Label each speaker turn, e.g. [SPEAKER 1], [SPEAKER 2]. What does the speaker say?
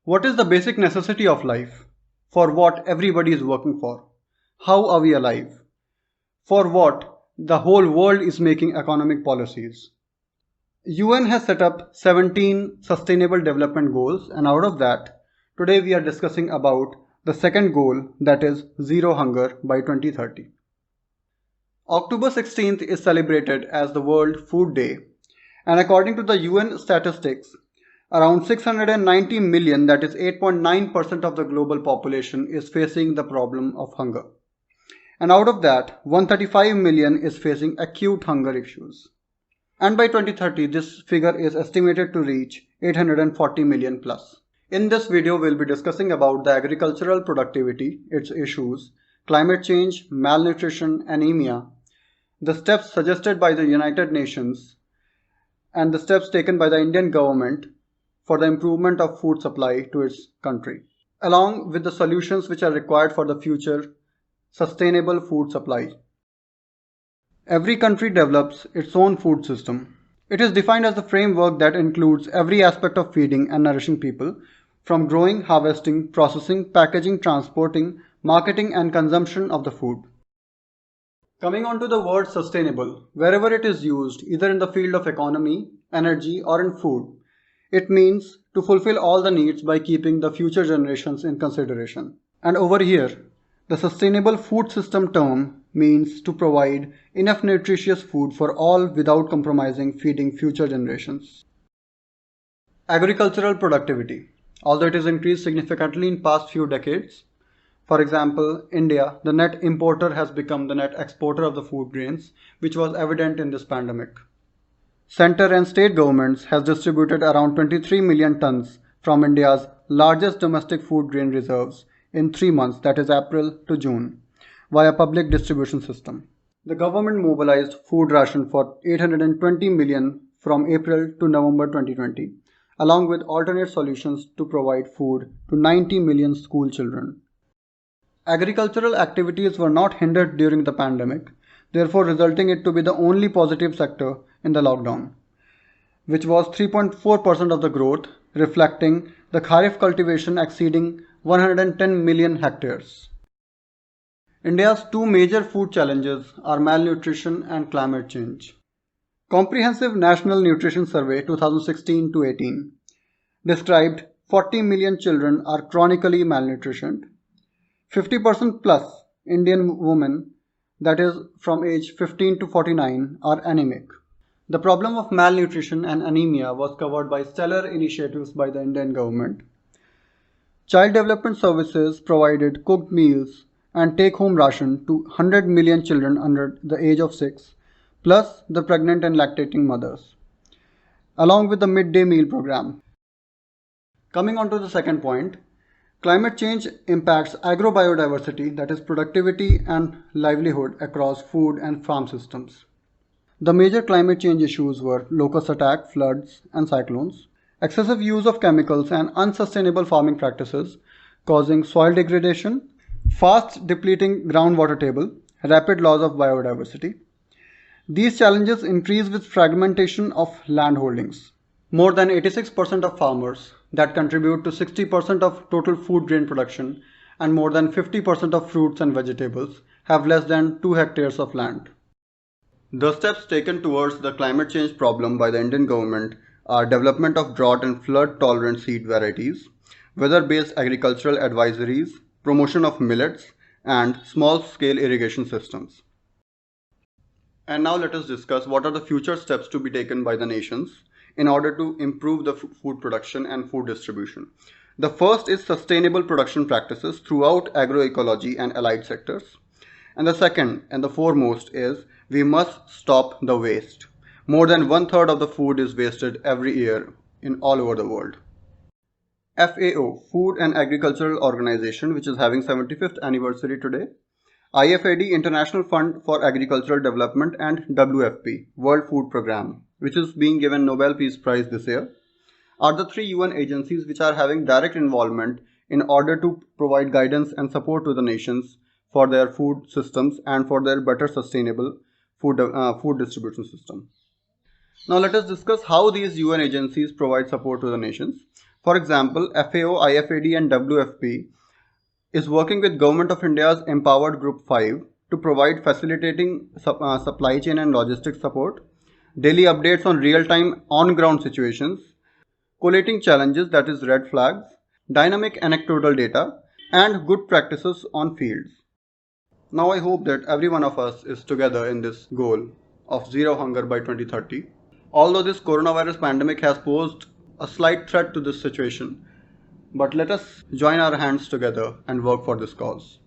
[SPEAKER 1] What is the basic necessity of life? For what everybody is working for? How are we alive? For what the whole world is making economic policies? UN has set up 17 sustainable development goals, and out of that, today we are discussing about the second goal, that is zero hunger by 2030. October 16th is celebrated as the World Food Day, and according to the UN statistics, around 690 million, that is 8.9% of the global population, is facing the problem of hunger. And out of that, 135 million is facing acute hunger issues. And by 2030, this figure is estimated to reach 840 million plus. In this video, we'll be discussing about the agricultural productivity, its issues, climate change, malnutrition, anemia, the steps suggested by the United Nations, and the steps taken by the Indian government for the improvement of food supply to its country, along with the solutions which are required for the future sustainable food supply. Every country develops its own food system. It is defined as a framework that includes every aspect of feeding and nourishing people, from growing, harvesting, processing, packaging, transporting, marketing, and consumption of the food. Coming on to the word sustainable, wherever it is used, either in the field of economy, energy, or in food, it means to fulfill all the needs by keeping the future generations in consideration. And over here, the sustainable food system term means to provide enough nutritious food for all without compromising feeding future generations. Agricultural productivity. Although it has increased significantly in past few decades, for example, India, the net importer, has become the net exporter of the food grains, which was evident in this pandemic. Centre and state governments has distributed around 23 million tons from India's largest domestic food grain reserves in 3 months, that is April to June, via public distribution system. The government mobilized food ration for 820 million from April to November 2020, along with alternate solutions to provide food to 90 million school children. Agricultural activities were not hindered during the pandemic, therefore resulting it to be the only positive sector in the lockdown, which was 3.4% of the growth, reflecting the kharif cultivation exceeding 110 million hectares. India's two major food challenges are malnutrition and climate change. Comprehensive National Nutrition Survey 2016-18 described 40 million children are chronically malnutritioned. 50% plus Indian women, that is from age 15 to 49, are anemic. The problem of malnutrition and anemia was covered by stellar initiatives by the Indian government. Child Development Services provided cooked meals and take-home ration to 100 million children under the age of 6, plus the pregnant and lactating mothers, along with the midday meal program. Coming on to the second point, climate change impacts agrobiodiversity, that is productivity and livelihood across food and farm systems. The major climate change issues were locust attack, floods, and cyclones, excessive use of chemicals and unsustainable farming practices causing soil degradation, fast depleting groundwater table, rapid loss of biodiversity. These challenges increase with fragmentation of land holdings. More than 86% of farmers that contribute to 60% of total food grain production and more than 50% of fruits and vegetables have less than 2 hectares of land. The steps taken towards the climate change problem by the Indian government are development of drought and flood tolerant seed varieties, weather-based agricultural advisories, promotion of millets, and small-scale irrigation systems. And now let us discuss what are the future steps to be taken by the nations in order to improve the food production and food distribution. The first is sustainable production practices throughout agroecology and allied sectors. And the second and the foremost is we must stop the waste. More than 1/3 of the food is wasted every year in all over the world. FAO, Food and Agricultural Organization, which is having 75th anniversary today, IFAD, International Fund for Agricultural Development, and WFP, World Food Programme, which is being given Nobel Peace Prize this year, are the 3 UN agencies which are having direct involvement in order to provide guidance and support to the nations for their food systems and for their better sustainable food distribution system. Now let us discuss how these UN agencies provide support to the nations. For example, FAO, IFAD and WFP is working with Government of India's Empowered Group 5 to provide facilitating supply chain and logistics support, daily updates on real-time on-ground situations, collating challenges, that is red flags, dynamic anecdotal data, and good practices on fields. Now I hope that every one of us is together in this goal of zero hunger by 2030. Although this coronavirus pandemic has posed a slight threat to this situation, but let us join our hands together and work for this cause.